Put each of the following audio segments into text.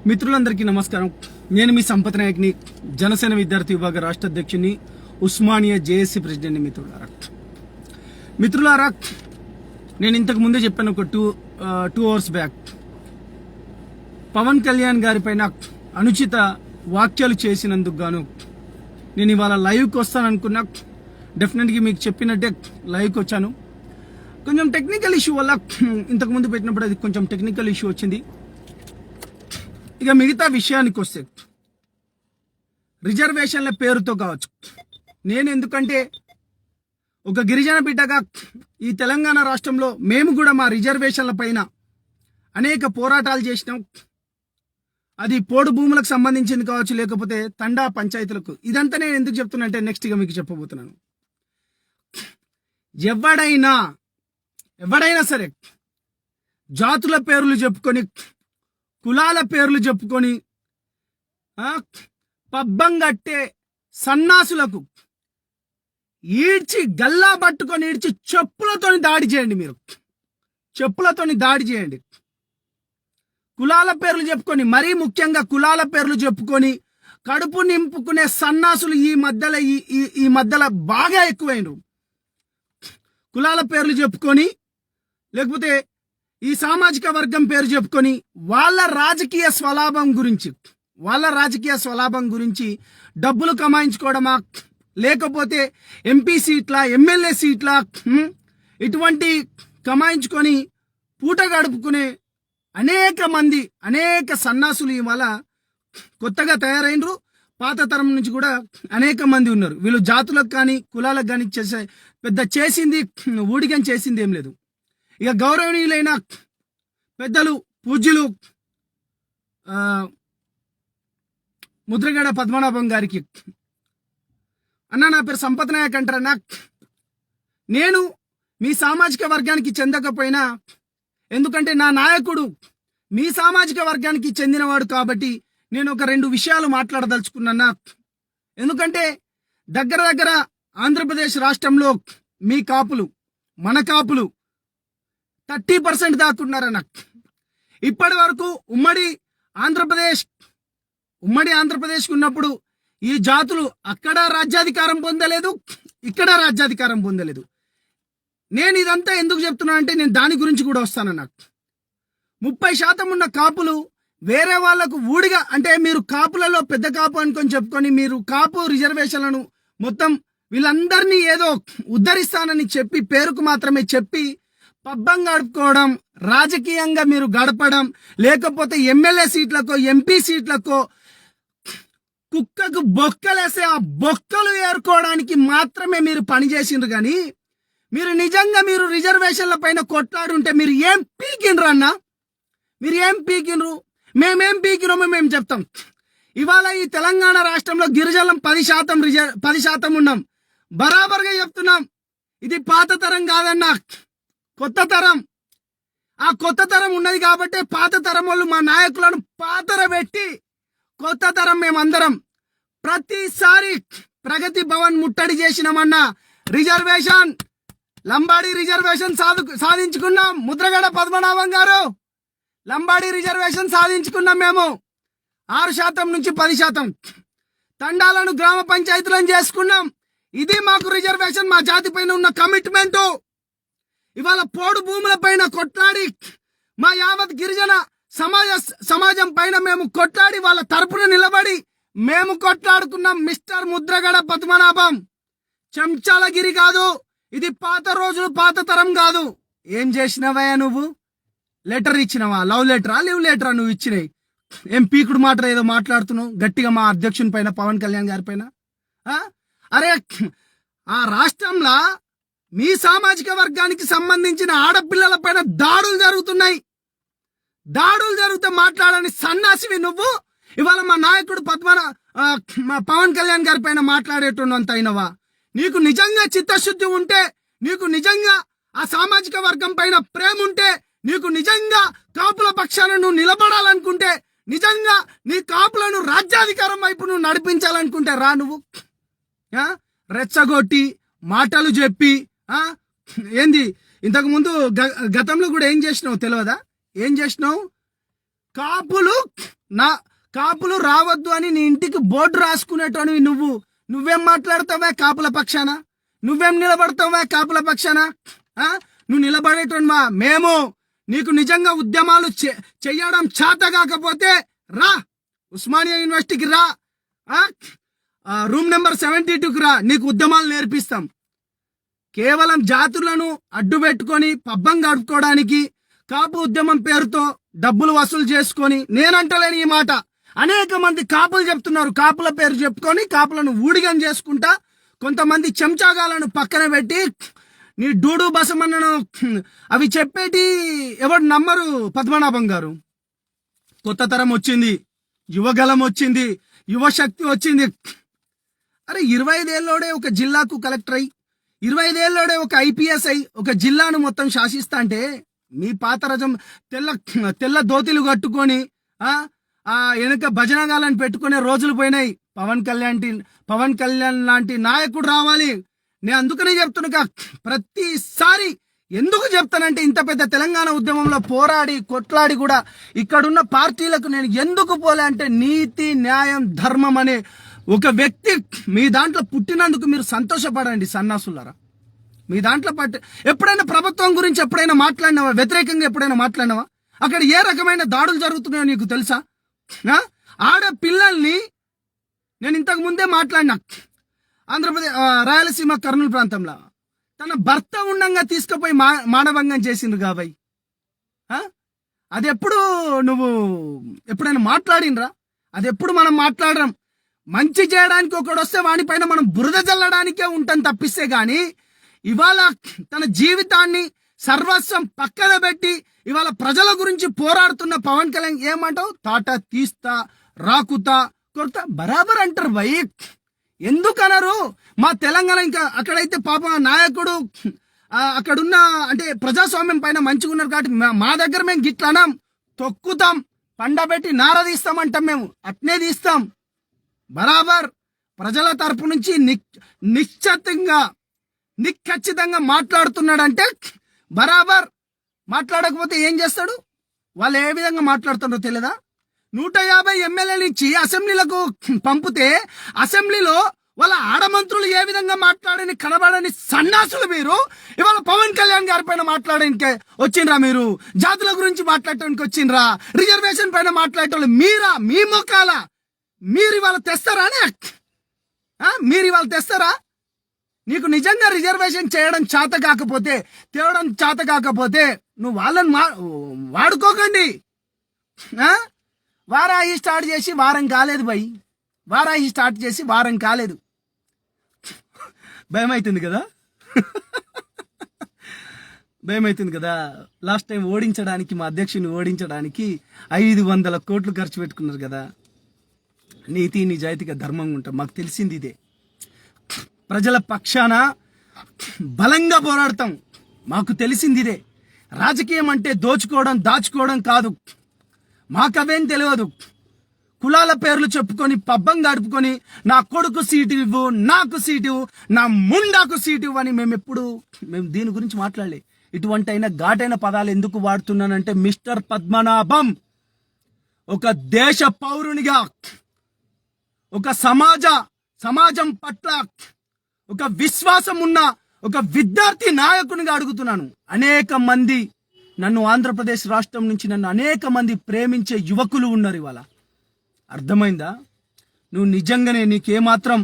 మిత్రులందరికీ నమస్కారం. నేను మీ సంపత్ నాయక్ని, జనసేన విద్యార్థి విభాగ రాష్ట్ర అధ్యక్షుని, ఉస్మానియా జేఏసీ ప్రెసిడెంట్ని. మిత్రులారా, నేను ఇంతకు ముందే చెప్పాను ఒక two hours back, Pawan Kalyan గారి పైన అనుచిత వ్యాఖ్యలు చేసినందుకు గాను నేను ఇవాళ లైవ్కి వస్తాననుకున్నా. డెఫినెట్గా మీకు చెప్పినట్టే లైవ్కి వచ్చాను. కొంచెం టెక్నికల్ ఇష్యూ వల్ల ఇంతకుముందు పెట్టినప్పుడు అది కొంచెం టెక్నికల్ ఇష్యూ వచ్చింది. ఇక మిగతా విషయానికి వస్తే, రిజర్వేషన్ల పేరుతో కావచ్చు, నేను ఎందుకంటే ఒక గిరిజన బిడ్డగా ఈ తెలంగాణ రాష్ట్రంలో మేము కూడా మా రిజర్వేషన్ల పైన అనేక పోరాటాలు చేసినాం. అది పోడు భూములకు సంబంధించింది కావచ్చు, లేకపోతే తండా పంచాయతీలకు. ఇదంతా నేను ఎందుకు చెప్తున్నా అంటే, నెక్స్ట్ ఇక మీకు చెప్పబోతున్నాను. ఎవడైనా సరే జాతుల పేర్లు చెప్పుకొని, కులాల పేర్లు చెప్పుకొని పబ్బం కట్టే సన్నాసులకు ఈడ్చి గల్లా పట్టుకొని ఈడ్చి చెప్పులతోని దాడి చేయండి. మీరు చెప్పులతోని దాడి చేయండి. కులాల పేర్లు చెప్పుకొని, మరీ ముఖ్యంగా కులాల పేర్లు చెప్పుకొని కడుపు నింపుకునే సన్నాసులు ఈ మధ్యలో బాగా ఎక్కువైనరు. కులాల పేర్లు చెప్పుకొని, లేకపోతే ఈ సామాజిక వర్గం పేరు చెప్పుకొని వాళ్ళ రాజకీయ స్వలాభం గురించి డబ్బులు కమాయించుకోవడమా, లేకపోతే ఎంపీ సీట్ల, ఎమ్మెల్యే సీట్ల ఇటువంటి కమాయించుకొని పూట గడుపుకునే అనేక సన్నాసులు ఇవాళ కొత్తగా తయారైనరు. పాత తరం నుంచి కూడా అనేక మంది ఉన్నారు. వీళ్ళు జాతులకు కానీ కులాలకు కానీ చేసింది ఊడిగం చేసింది ఏం లేదు. ఇక గౌరవనీయులైన పెద్దలు, పూజ్యులు ముద్రగడ పద్మనాభం గారికి, అన్న నా పేరు సంపత్ నాయక్ అంటారన్నా, నేను మీ సామాజిక వర్గానికి చెందకపోయినా, ఎందుకంటే నా నాయకుడు మీ సామాజిక వర్గానికి చెందినవాడు కాబట్టి నేను ఒక 2 విషయాలు మాట్లాడదలుచుకున్నా. ఎందుకంటే దగ్గర ఆంధ్రప్రదేశ్ రాష్ట్రంలో మీ కాపులు, మన కాపులు 30% దాక్కున్నారన్న. ఇప్పటి వరకు ఉమ్మడి ఆంధ్రప్రదేశ్ ఉన్నప్పుడు ఈ జాతులు అక్కడ రాజ్యాధికారం పొందలేదు, ఇక్కడ రాజ్యాధికారం పొందలేదు. నేను ఇదంతా ఎందుకు చెప్తున్నా అంటే, నేను దాని గురించి కూడా వస్తానన్నా. 30% ఉన్న కాపులు వేరే వాళ్లకు ఊడిగా, అంటే మీరు కాపులలో పెద్ద కాపు అనుకొని చెప్పుకొని మీరు కాపు రిజర్వేషన్లను మొత్తం వీళ్ళందరినీ ఏదో ఉద్ధరిస్తానని చెప్పి, పేరుకు మాత్రమే చెప్పి పబ్బం గడుపుకోవడం, రాజకీయంగా మీరు గడపడం, లేకపోతే ఎమ్మెల్యే సీట్లకో ఎంపీ సీట్లకో కుక్కకు బొక్కలేసే ఆ బొక్కలు ఏరుకోవడానికి మాత్రమే మీరు పనిచేసిండ్రు. కానీ మీరు నిజంగా మీరు రిజర్వేషన్ల పైన కొట్లాడుంటే మీరు ఏం పీకిండ్రు అన్న? మీరు ఏం పీకిండ్రు? మేమేం పీకినామో మేము చెప్తాం. ఇవాళ ఈ తెలంగాణ రాష్ట్రంలో గిరిజనం 10% ఉన్నాం. బరాబర్గా చెప్తున్నాం. ఇది పాత తరం కాదన్నా, కొత్త తరం. ఆ కొత్త తరం ఉన్నది కాబట్టి పాత తరం వాళ్ళు మా నాయకులను పాతర పెట్టి, కొత్త తరం మేమందరం ప్రతిసారి ప్రగతి భవన్ ముట్టడి చేసినామన్నా. రిజర్వేషన్, లంబాడి రిజర్వేషన్ సాధించుకున్నాం. ముద్రగడ పద్మనాభం గారు, లంబాడి రిజర్వేషన్ సాధించుకున్నాం మేము. 6% నుంచి 10%. తండాలను గ్రామ పంచాయతీలను చేసుకున్నాం. ఇది మాకు రిజర్వేషన్, మా జాతి పైన ఉన్న కమిట్మెంట్. ఇవాళ పోడు భూముల పైన కొట్లాడి మా యావత్ గిరిజన సమాజం పైన మేము కొట్లాడి వాళ్ళ తరపున నిలబడి మేము కొట్లాడుకున్నాం. మిస్టర్ ముద్రగడ పద్మనాభం చెంచాలగిరి కాదు, ఇది పాత రోజులు, పాత తరం కాదు. ఏం చేసినవయ్యా నువ్వు? లెటర్ ఇచ్చినవా? లవ్ లెటరా, లివ్ లెటరా నువ్వు ఇచ్చినాయి? ఏం పీకుడు మాట ఏదో మాట్లాడుతున్నావు గట్టిగా మా అధ్యక్షుని పైన, పవన్ కళ్యాణ్ గారి పైన. అరే, ఆ రాష్ట్రంలో మీ సామాజిక వర్గానికి సంబంధించిన ఆడపిల్లల పైన దాడులు జరుగుతూ మాట్లాడని సన్నాసివి నువ్వు. ఇవాళ మా నాయకుడు మా పవన్ కళ్యాణ్ గారి పైన మాట్లాడేటంత అయినవా? నీకు నిజంగా చిత్తశుద్ధి ఉంటే, నీకు నిజంగా ఆ సామాజిక వర్గం పైన ప్రేమ ఉంటే, నీకు నిజంగా కాపుల పక్షాన నువ్వు నిలబడాలనుకుంటే, నిజంగా నీ కాపులను రాజ్యాధికారం వైపు నువ్వు నడిపించాలనుకుంటే రా. నువ్వు రెచ్చగొట్టి మాటలు చెప్పి ఏంది ఇంతకు ముందు గతంలో కూడా ఏం చేసినావు తెలియదా? ఏం చేసినావు? కాపులు నా కాపులు రావద్దు అని నీ ఇంటికి బోర్డు రాసుకునేటోనివి నువ్వేం మాట్లాడతావా కాపుల పక్షాన? నువ్వేం నిలబడతావా కాపుల పక్షాన? నువ్వు నిలబడేటోనివా? మేము నీకు నిజంగా ఉద్యమాలు చెయ్యడం చేత కాకపోతే రా, ఉస్మానియా యూనివర్సిటీకి రా, రూమ్ నెంబర్ 72కి రా, నీకు ఉద్యమాలు నేర్పిస్తాం. కేవలం జాతులను అడ్డు పెట్టుకొని పబ్బం గడుపుకోవడానికి కాపు ఉద్యమం పేరుతో డబ్బులు వసూలు చేసుకొని, నేనంటలేని ఈ మాట, అనేక మంది కాపులు చెప్తున్నారు. కాపుల పేరు చెప్పుకొని కాపులను ఊడిగం చేసుకుంటా కొంతమంది చెంచాగాలను పక్కన పెట్టి నీ డూడు బసమన్నను అవి చెప్పేటి ఎవరు నమ్మరు. పద్మనాభం గారు, కొత్త తరం వచ్చింది, యువగలం వచ్చింది, యువశక్తి వచ్చింది. అరే 25 ఏళ్ళోడే ఒక జిల్లాకు కలెక్టర్ అయి, 25 ఏళ్ళోడే ఒక ఐపీఎస్ అయి ఒక జిల్లాను మొత్తం శాసిస్తా అంటే మీ పాత రజం తెల్ల దోతిలు కట్టుకొని వెనుక భజనగాలను పెట్టుకునే రోజులు పోయినాయి. పవన్ కళ్యాణ్ లాంటి నాయకుడు రావాలి. నేను అందుకనే చెప్తున్నా, ప్రతిసారి ఎందుకు చెప్తానంటే ఇంత పెద్ద తెలంగాణ ఉద్యమంలో పోరాడి కొట్లాడి కూడా ఇక్కడున్న పార్టీలకు నేను ఎందుకు పోలే అంటే, నీతి న్యాయం ధర్మం అనే ఒక వ్యక్తి మీ దాంట్లో పుట్టినందుకు మీరు సంతోషపడండి సన్నాసులారా. మీ దాంట్లో ఎప్పుడైనా ప్రభుత్వం గురించి ఎప్పుడైనా మాట్లాడినావా? వ్యతిరేకంగా ఎప్పుడైనా మాట్లాడినావా? అక్కడ ఏ రకమైన దాడులు జరుగుతున్నాయో నీకు తెలుసా? ఆడపిల్లల్ని నేను ఇంతకు ముందే మాట్లాడినా, ఆంధ్రప్రదేశ్ రాయలసీమ కర్నూలు ప్రాంతంలో తన భర్త ఉండంగా తీసుకుపోయి మానభంగం చేసిండ్రు కాబోయ్. అది ఎప్పుడు నువ్వు ఎప్పుడైనా మాట్లాడినరా? అది ఎప్పుడు మనం మాట్లాడడం? మంచి చేయడానికి ఒకడు వస్తే వాడిపైన మనం బురద చల్లడానికే ఉంటాం తప్పిస్తే గాని, ఇవాళ తన జీవితాన్ని సర్వస్వం పక్కన పెట్టి ఇవాళ ప్రజల గురించి పోరాడుతున్న పవన్ కళ్యాణ్ ఏమంటావు? తాట తీస్తా, రాకుతా, కొడతా బరాబర్ అంటారు భయ్. ఎందుకనరు? మా తెలంగాణ ఇంకా అక్కడైతే పాప నాయకుడు అక్కడున్న అంటే ప్రజాస్వామ్యం పైన మంచిగా ఉన్నారు కాబట్టి మా దగ్గర మేము గిట్లనం తొక్కుతాం, పండబెట్టి నారదీస్తామంటాం, మేము అట్నే తీస్తాం. బరాబర్ ప్రజల తరపు నుంచి నిఖచ్చితంగా మాట్లాడుతున్నాడంటే బరాబర్. మాట్లాడకపోతే ఏం చేస్తాడు? వాళ్ళు ఏ విధంగా మాట్లాడుతుండో తెలియదా? 150 ఎమ్మెల్యేలు ఇచ్చి అసెంబ్లీలకు పంపితే అసెంబ్లీలో వాళ్ళ ఆడమంత్రులు ఏ విధంగా మాట్లాడని కనబడని సన్నాసులు మీరు ఇవాళ పవన్ కళ్యాణ్ గారి పైన మాట్లాడడానికి వచ్చిండ్రా? మీరు జాతుల గురించి మాట్లాడటానికి వచ్చిండ్రా? రిజర్వేషన్ పైన మాట్లాడేటోళ్ళు మీరా? మీ మొక్కాల మీరు ఇవాళ తెస్తారా? మీరు ఇవాళ తెస్తారా? నీకు నిజంగా రిజర్వేషన్ చేయడం చేత కాకపోతే, తేవడం చేత కాకపోతే నువ్వు వాళ్ళని వాడుకోకండి. వారాహి స్టార్ట్ చేసి వారం కాలేదు భయ్, వారాహి స్టార్ట్ చేసి వారం కాలేదు. భయం అవుతుంది కదా. లాస్ట్ టైం ఓడించడానికి, మా అధ్యక్షుని ఓడించడానికి 500 కోట్లు ఖర్చు పెట్టుకున్నారు కదా. నీతి నిజాయితీగా ధర్మంగా ఉంటాం. మాకు తెలిసింది ఇదే. ప్రజల పక్షాన బలంగా పోరాడతాం. మాకు తెలిసింది ఇదే. రాజకీయం అంటే దోచుకోవడం, దాచుకోవడం కాదు. మాకవేం తెలియదు. కులాల పేర్లు చెప్పుకొని పబ్బం గడుపుకొని నా కొడుకు సీటు ఇవ్వు, నాకు సీటు ఇవ్వు, నా ముండాకు సీటు ఇవ్వు అని మేము దీని గురించి మాట్లాడలే. ఇటువంటి అయినా ఘాటైన పదాలు ఎందుకు వాడుతున్నానంటే, మిస్టర్ పద్మనాభం ఒక దేశ పౌరునిగా, ఒక సమాజం పట్ల ఒక విశ్వాసం ఉన్న ఒక విద్యార్థి నాయకునిగా అడుగుతున్నాను. అనేక మంది నన్ను ఆంధ్రప్రదేశ్ రాష్ట్రం నుంచి నన్ను అనేక మంది ప్రేమించే యువకులు ఉన్నారు ఇవాళ. అర్థమైందా? నువ్వు నిజంగానే నీకేమాత్రం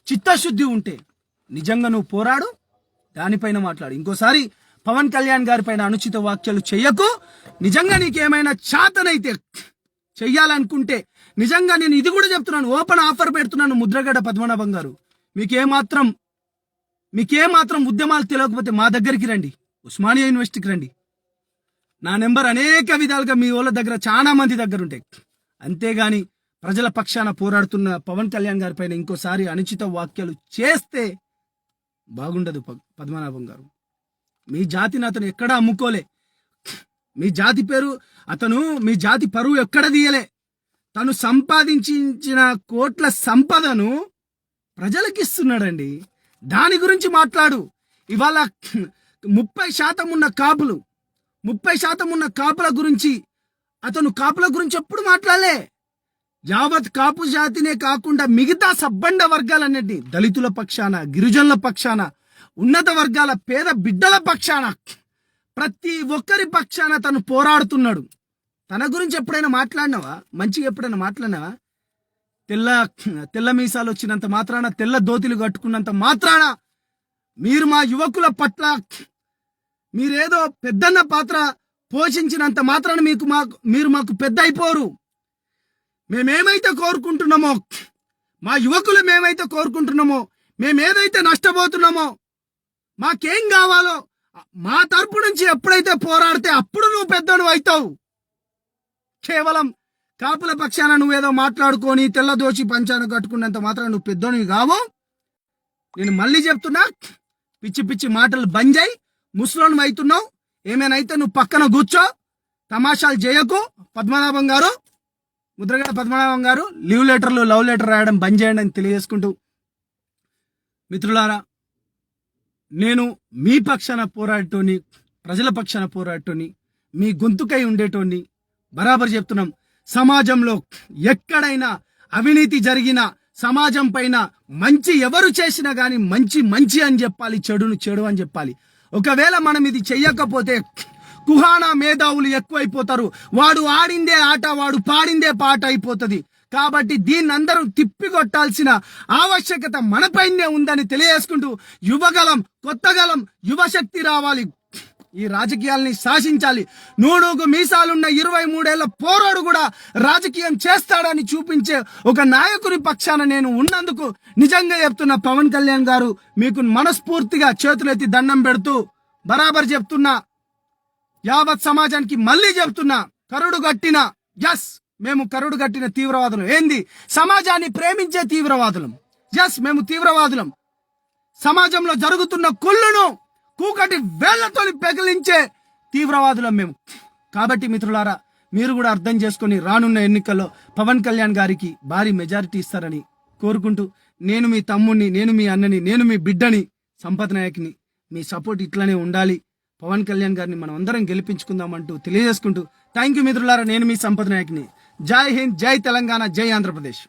చిత్తశుద్ధి ఉంటే నిజంగా నువ్వు పోరాడు, దానిపైన మాట్లాడు. ఇంకోసారి పవన్ కళ్యాణ్ గారి పైన అనుచిత వ్యాఖ్యలు చెయ్యకు. నిజంగా నీకేమైనా చేతనైతే చెయ్యాలనుకుంటే, నిజంగా నేను ఇది కూడా చెప్తున్నాను, ఓపెన్ ఆఫర్ పెడుతున్నాను. ముద్రగడ పద్మనాభం గారు, మీకేమాత్రం ఉద్యమాలు తెలియకపోతే మా దగ్గరికి రండి, ఉస్మానియా యూనివర్సిటీకి రండి. నా నెంబర్ అనేక విధాలుగా మీ వాళ్ళ దగ్గర చాలా మంది దగ్గర ఉంటాయి. అంతేగాని ప్రజల పక్షాన పోరాడుతున్న పవన్ కళ్యాణ్ గారి పైన ఇంకోసారి అనుచిత వ్యాఖ్యలు చేస్తే బాగుండదు. పద్మనాభం గారు, మీ జాతిని అతను ఎక్కడా అమ్ముకోలే. మీ జాతి పేరు అతను, మీ జాతి పరువు ఎక్కడ తీయలే. తను సంపాదించిన కోట్ల సంపదను ప్రజలకు ఇస్తున్నాడండి. దాని గురించి మాట్లాడు. ఇవాళ 30% ఉన్న కాపుల గురించి అతను కాపుల గురించి ఎప్పుడు మాట్లాడలే. యావత్ కాపు జాతినే కాకుండా మిగతా సబ్బండ వర్గాలన్నింటినీ, దళితుల పక్షాన, గిరిజనుల పక్షాన, ఉన్నత వర్గాల పేద బిడ్డల పక్షాన, ప్రతి ఒక్కరి పక్షాన తను పోరాడుతున్నాడు. తన గురించి ఎప్పుడైనా మాట్లాడినావా? మంచిగా ఎప్పుడైనా మాట్లాడినావా? తెల్ల మీసాలు వచ్చినంత మాత్రాన, తెల్ల దోతిలు కట్టుకున్నంత మాత్రాన మీరు మా యువకుల పట్ల మీరేదో పెద్దన్న పాత్ర పోషించినంత మాత్రాన మీరు మాకు పెద్ద అయిపోరు. మేమేమైతే కోరుకుంటున్నామో, మా యువకులు మేమైతే కోరుకుంటున్నామో, మేమేదైతే నష్టపోతున్నామో, మాకేం కావాలో మా తరపు నుంచి ఎప్పుడైతే పోరాడితే అప్పుడు నువ్వు పెద్దను అవుతావు. కేవలం కాపుల పక్షాన నువ్వేదో మాట్లాడుకొని తెల్లదోచి పంచాన కట్టుకున్నంత మాత్రం నువ్వు పెద్దోనివి కావు. నేను మళ్ళీ చెప్తున్నా, పిచ్చి పిచ్చి మాటలు బంజాయి, ముసలోని అవుతున్నావు. ఏమైనా నువ్వు పక్కన కూర్చో, తమాషాలు చేయకు. పద్మనాభం గారు, ముద్రగడ పద్మనాభం గారు, లవ్ లెటర్ రాయడం బంద్ చేయండి అని తెలియజేసుకుంటూ, మిత్రులారా, నేను మీ పక్షాన పోరాటోని, ప్రజల పక్షాన పోరాటోని, మీ గొంతుకై ఉండేటోని బరాబర్ చెప్తున్నాం. సమాజంలో ఎక్కడైనా అవినీతి జరిగినా, సమాజం పైన మంచి ఎవరు చేసినా గాని మంచి అని చెప్పాలి, చెడును చెడు అని చెప్పాలి. ఒకవేళ మనం ఇది చెయ్యకపోతే కుహానా మేధావులు ఎక్కువైపోతారు. వాడు ఆడిందే ఆట, వాడు పాడిందే పాట అయిపోతుంది. కాబట్టి దీన్ని అందరూ తిప్పికొట్టాల్సిన ఆవశ్యకత మనపైనే ఉందని తెలియజేసుకుంటూ, యువగలం, కొత్తగలం, యువశక్తి రావాలి, ఈ రాజకీయాల్ని శాసించాలి. నూనూగు మీసాలున్న 23 ఏళ్ల పోరాడు కూడా రాజకీయం చేస్తాడని చూపించే ఒక నాయకుని పక్షాన నేను ఉన్నందుకు నిజంగా చెప్తున్నా. పవన్ కళ్యాణ్ గారు, మీకు మనస్ఫూర్తిగా చేతులెత్తి దండం పెడుతూ బరాబర్ చెప్తున్నా. యావత్ సమాజానికి మళ్ళీ చెప్తున్నా, మేము కరుడు కట్టిన తీవ్రవాదులం. ఏంది? సమాజాన్ని ప్రేమించే తీవ్రవాదులం. మేము తీవ్రవాదులం. సమాజంలో జరుగుతున్న కుళ్ళును కూకటి వేళ్లతో పెకిలించే తీవ్రవాదులం మేము. కాబట్టి మిత్రులారా, మీరు కూడా అర్థం చేసుకొని రానున్న ఎన్నికల్లో పవన్ కళ్యాణ్ గారికి భారీ మెజారిటీ ఇస్తారని కోరుకుంటూ, నేను మీ తమ్ముడిని, నేను మీ అన్నని, నేను మీ బిడ్డని, సంపత్ నాయక్ని. మీ సపోర్ట్ ఇట్లానే ఉండాలి. పవన్ కళ్యాణ్ గారిని మనం అందరం గెలిపించుకుందామంటూ తెలియజేసుకుంటూ, థ్యాంక్ యూ మిత్రులారా. నేను మీ సంపత్ నాయక్ని. జై హింద్, జై తెలంగాణ, జై ఆంధ్రప్రదేశ్.